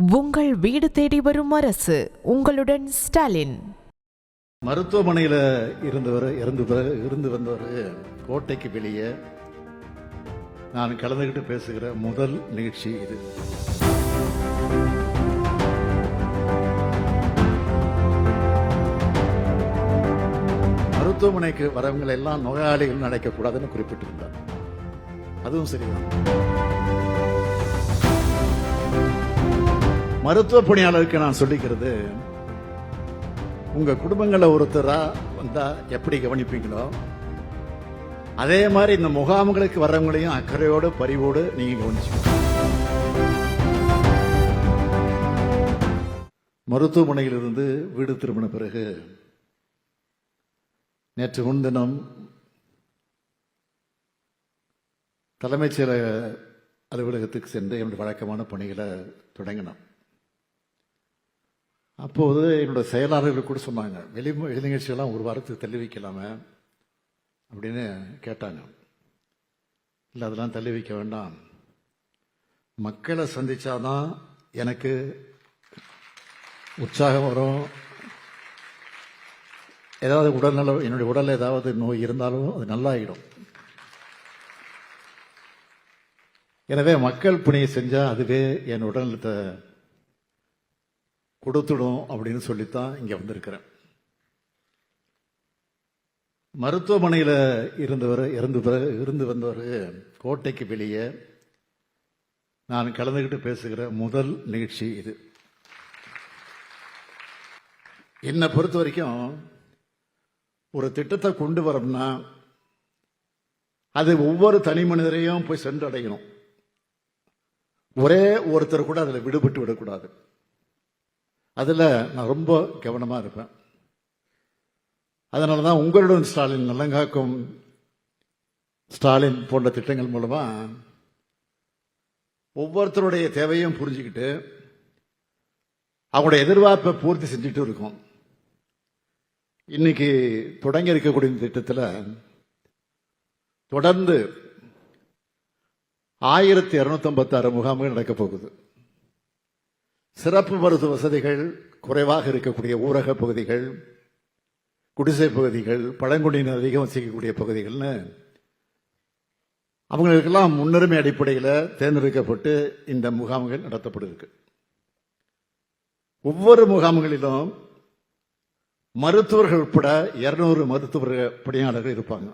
உங்கள் வீடு தேடி வரும் அரசு. உங்களுடன் ஸ்டாலின். மருத்துவமனையில் இருந்து வந்தவர் கோட்டைக்கு வெளியே நான் கலந்துக்கிட்டு பேசுகிற முதல் நிகழ்ச்சி இது. மருத்துவமனைக்கு வரவங்களை எல்லாம் நோயாளிகள் நினைக்கக்கூடாதுன்னு குறிப்பிட்டிருந்தார். அதுவும் சரிதான். மருத்துவ பணியாளருக்கு நான் சொல்லிக்கிறது, உங்க குடும்பங்கள ஒருத்தரா வந்தா எப்படி கவனிப்பீங்களோ அதே மாதிரி இந்த முகாம்களுக்கு வர்றவங்களையும் அக்கறையோடு பரிவோடு நீங்க கவனிச்சுக்கணும். மருத்துவமனையிலிருந்து வீடு திரும்பின பிறகு நேற்று முன்தினம் தலைமைச் செயலக அலுவலகத்துக்கு சென்று என்னுடைய வழக்கமான பணிகளை தொடங்கினோம். அப்போது என்னோட செயலாளர்கள் கூட சொன்னாங்க, வெளி நிகழ்ச்சியெல்லாம் ஒரு வாரத்துக்கு தள்ளி வைக்கலாமே அப்படின்னு கேட்டாங்க. இல்லை, அதெல்லாம் தள்ளி வைக்க வேண்டாம், மக்களை சந்திச்சாதான் எனக்கு உற்சாகம் வரும். ஏதாவது உடல்நலம், என்னுடைய உடலில் ஏதாவது நோய் இருந்தாலும் அது நல்லாயிடும். எனவே மக்கள் பணியை செஞ்சால் அதுவே என் உடல்நலத்தை கொடுத்துடும் அப்படின்னு சொல்லித்தான் இங்கே வந்திருக்கிறேன். மருத்துவமனையில் இருந்து வந்தவர் கோட்டைக்கு வெளியே நான் கலந்துக்கிட்டு பேசுகிற முதல் நிகழ்ச்சி இது. என்னை பொறுத்த வரைக்கும் ஒரு திட்டத்தை கொண்டு வரோம்னா அது ஒவ்வொரு தனி மனிதரையும் போய் சென்றடையணும். ஒரே ஒருத்தர் கூட அதில் விடுபட்டு விடக்கூடாது. அதில் நான் ரொம்ப கவனமாக இருப்பேன். அதனால தான் உங்களுடன் ஸ்டாலின், நல்லங்காக்கும் ஸ்டாலின் போன்ற திட்டங்கள் மூலமாக ஒவ்வொருத்தருடைய தேவையும் புரிஞ்சுக்கிட்டு அவங்களுடைய எதிர்பார்ப்பை பூர்த்தி செஞ்சுட்டு இருக்கோம். இன்னைக்கு தொடங்கி இருக்கக்கூடிய திட்டத்தில் தொடர்ந்து 1256 முகாம்கள் நடக்கப் போகுது. சிறப்பு மருத்துவ வசதிகள் குறைவாக இருக்கக்கூடிய ஊரக பகுதிகள், குடிசை பகுதிகள், பழங்குடியினர் அதிகம் வசிக்கக்கூடிய பகுதிகள்னு அவங்களுக்கெல்லாம் முன்னுரிமை அடிப்படையில் தேர்ந்தெடுக்கப்பட்டு இந்த முகாம்கள் நடத்தப்படுது. ஒவ்வொரு முகாம்களிலும் மருத்துவர்கள் உட்பட 200 மருத்துவ பணியாளர்கள் இருப்பாங்க.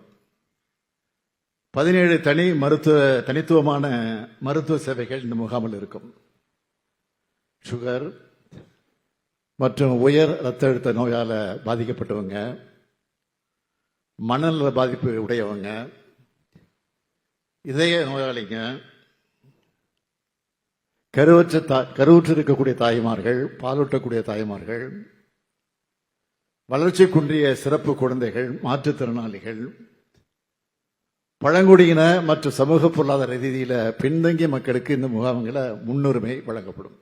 17 தனித்துவமான மருத்துவ சேவைகள் இந்த முகாமில் இருக்கும். சுகர் மற்றும் உயர் இரத்த அழுத்த நோயால் பாதிக்கப்பட்டவங்க, மனநல பாதிப்பு உடையவங்க, இதய நோயாளிங்க, கருவுற்று இருக்கக்கூடிய தாய்மார்கள், பாலூட்டக்கூடிய தாய்மார்கள், வளர்ச்சி குன்றிய சிறப்பு குழந்தைகள், மாற்றுத்திறனாளிகள், பழங்குடியின மற்றும் சமூக பொருளாதார ரீதியில் பின்தங்கிய மக்களுக்கு இந்த முகாம்களை முன்னுரிமை வழங்கப்படும்.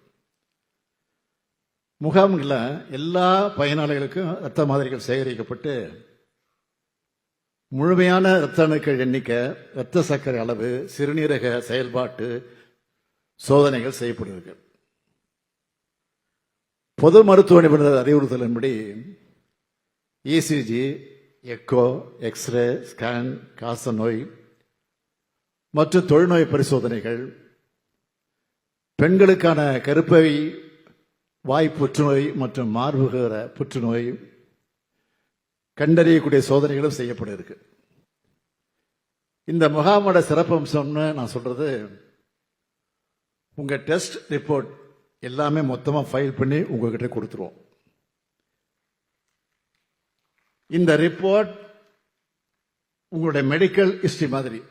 முகாம்களில் எல்லா பயனாளிகளுக்கும் இரத்த மாதிரிகள் சேகரிக்கப்பட்டு முழுமையான இரத்த அணுக்கள் எண்ணிக்கை, இரத்த சர்க்கரை அளவு, சிறுநீரக செயல்பாட்டு சோதனைகள் செய்யப்படுகிறது. பொது மருத்துவ நிபுணர் அறிவுறுத்தலின்படி இசிஜி, எக்கோ, எக்ஸ்ரே, ஸ்கேன், காச நோய் மற்றும் தொழுநோய் பரிசோதனைகள், பெண்களுக்கான கருப்பை வாய் புற்றுநோய் மற்றும் மார்புகர புற்றுநோய் கண்டறியக்கூடிய சோதனைகளும் செய்யப்பட இருக்கு. இந்த முகாமோட சிறப்பம்சம்னு நான் சொல்றது, உங்க டெஸ்ட் ரிப்போர்ட் எல்லாமே மொத்தமா ஃபைல் பண்ணி உங்ககிட்ட கொடுத்துருவோம். இந்த ரிப்போர்ட் உங்களுடைய மெடிக்கல் ஹிஸ்டரி மாதிரி.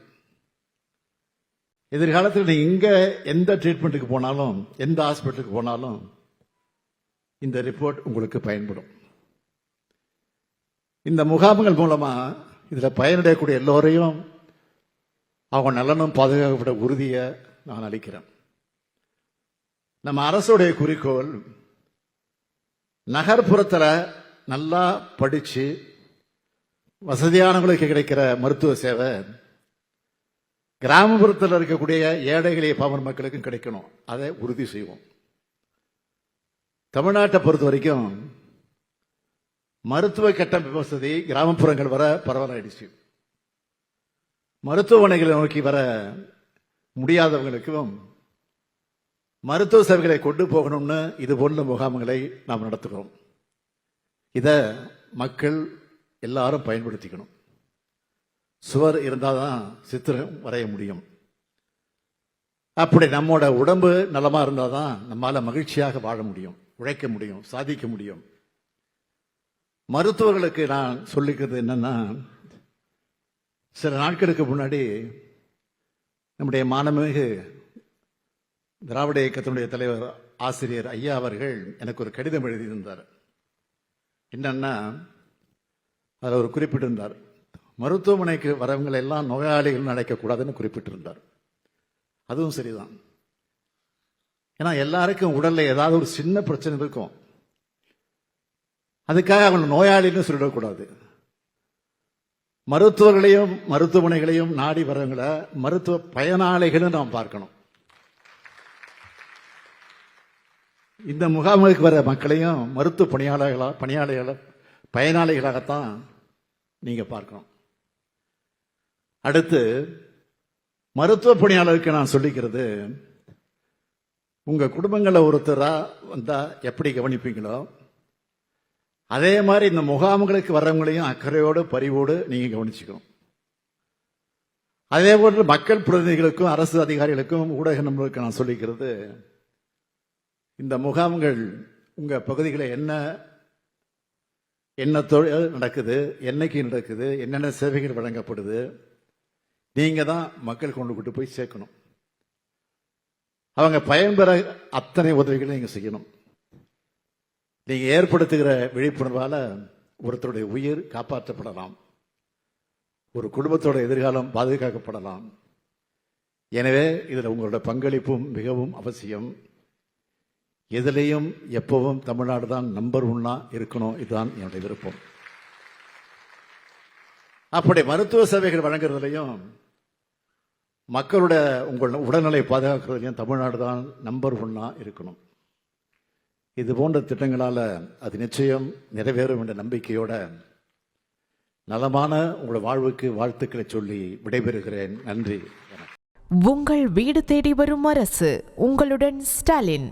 எதிர்காலத்தில் நீங்க இங்க எந்த ட்ரீட்மெண்ட்டுக்கு போனாலும், எந்த ஹாஸ்பிட்டலுக்கு போனாலும் இந்த ரிப்போர்ட் உங்களுக்கு பயன்படும். இந்த முகாம்கள் மூலமா இதில் பயனடையக்கூடிய எல்லோரையும் அவங்க நலனும் பாதுகாக்கப்பட உறுதியை நான் அளிக்கிறேன். நம்ம அரசுடைய குறிக்கோள் நகர்ப்புறத்தில் நல்லா படிச்சு வசதியானவங்களுக்கு கிடைக்கிற மருத்துவ சேவை கிராமப்புறத்தில் இருக்கக்கூடிய ஏழைகளை பாமர மக்களுக்கும் கிடைக்கணும். அதை உறுதி செய்வோம். தமிழ்நாட்டை பொறுத்த வரைக்கும் மருத்துவ கட்டமைப்பு வசதி கிராமப்புறங்கள் வர பரவலாயிடுச்சு. மருத்துவமனைகளை நோக்கி வர முடியாதவங்களுக்கும் மருத்துவ சேவைகளை கொண்டு போகணும்னு இது போன்ற முகாம்களை நாம் நடத்துகிறோம். இதை மக்கள் எல்லாரும் பயன்படுத்திக்கணும். சுவர் இருந்தால் தான் சித்திரம் வரைய முடியும். அப்படி நம்மோட உடம்பு நலமா இருந்தால் தான் நம்மால மகிழ்ச்சியாக வாழ முடியும், உழைக்க முடியும், சாதிக்க முடியும். மருத்துவர்களுக்கு நான் சொல்லிக்கிறது என்னன்னா, சில நாட்களுக்கு முன்னாடி நம்முடைய மாண்புமிகு திராவிட இயக்கத்தினுடைய தலைவர் ஆசிரியர் ஐயா அவர்கள் எனக்கு ஒரு கடிதம் எழுதியிருந்தார். என்னன்னா, அதில் ஒரு குறிப்பிட்டிருந்தார், மருத்துவமனைக்கு வரவங்களை எல்லாம் நோயாளிகள் நினைக்கக்கூடாதுன்னு குறிப்பிட்டிருந்தார். அதுவும் சரிதான். ஏன்னா எல்லாருக்கும் உடல்ல ஏதாவது ஒரு சின்ன பிரச்சனை இருக்கும். அதுக்காக அவங்க நோயாளின்னு சொல்லிடக்கூடாது. மருத்துவர்களையும் மருத்துவமனைகளையும் நாடி வரவங்களை மருத்துவ பயனாளிகளும் நாம் பார்க்கணும். இந்த முகாமுக்கு வர மக்களையும் மருத்துவ பயனாளிகளாகத்தான் நீங்க பார்க்கணும். அடுத்து மருத்துவ பணியாளருக்கு நான் சொல்லிக்கிறது, உங்க குடும்பங்களில் ஒருத்தரா வந்தா எப்படி கவனிப்பீங்களோ அதே மாதிரி இந்த முகாம்களுக்கு வர்றவங்களையும் அக்கறையோடு பரிவோடு நீங்க கவனிச்சுக்கணும். அதே போன்று மக்கள் பிரதிநிதிகளுக்கும் அரசு அதிகாரிகளுக்கும் ஊடக நண்பர்களுக்கு நான் சொல்லிக்கிறது, இந்த முகாம்கள் உங்க பகுதிகளில் என்ன தொழில் நடக்குது, என்னைக்கு நடக்குது, என்னென்ன சேவைகள் வழங்கப்படுது, நீங்க தான் மக்கள் கொண்டு போய் சேர்க்கணும். அவங்க பயன்பெற அத்தனை உதவிகளை நீங்க செய்யணும். நீங்க ஏற்படுத்துகிற விழிப்புணர்வால ஒருத்தருடைய உயிர் காப்பாற்றப்படலாம், ஒரு குடும்பத்தோட எதிர்காலம் பாதுகாக்கப்படலாம். எனவே இதுல உங்களோட பங்களிப்பும் மிகவும் அவசியம். எதிலையும் எப்பவும் தமிழ்நாடு தான் நம்பர் 1 இருக்கணும். இதுதான் என்னுடைய விருப்பம். அப்படி மருத்துவ சேவைகள் வழங்குறதுலையும் மக்களோட உங்கள் உடல்நிலை பாதுகாக்கிறதுலையும் தமிழ்நாடு தான் நம்பர் 1 இருக்கணும். இது போன்ற திட்டங்களால அது நிச்சயம் நிறைவேறும் என்ற நம்பிக்கையோட நலமான உங்கள் வாழ்வுக்கு வாழ்த்துக்களை சொல்லி விடைபெறுகிறேன். நன்றி. உங்கள் வீடு தேடி வரும் அரசு. உங்களுடன் ஸ்டாலின்.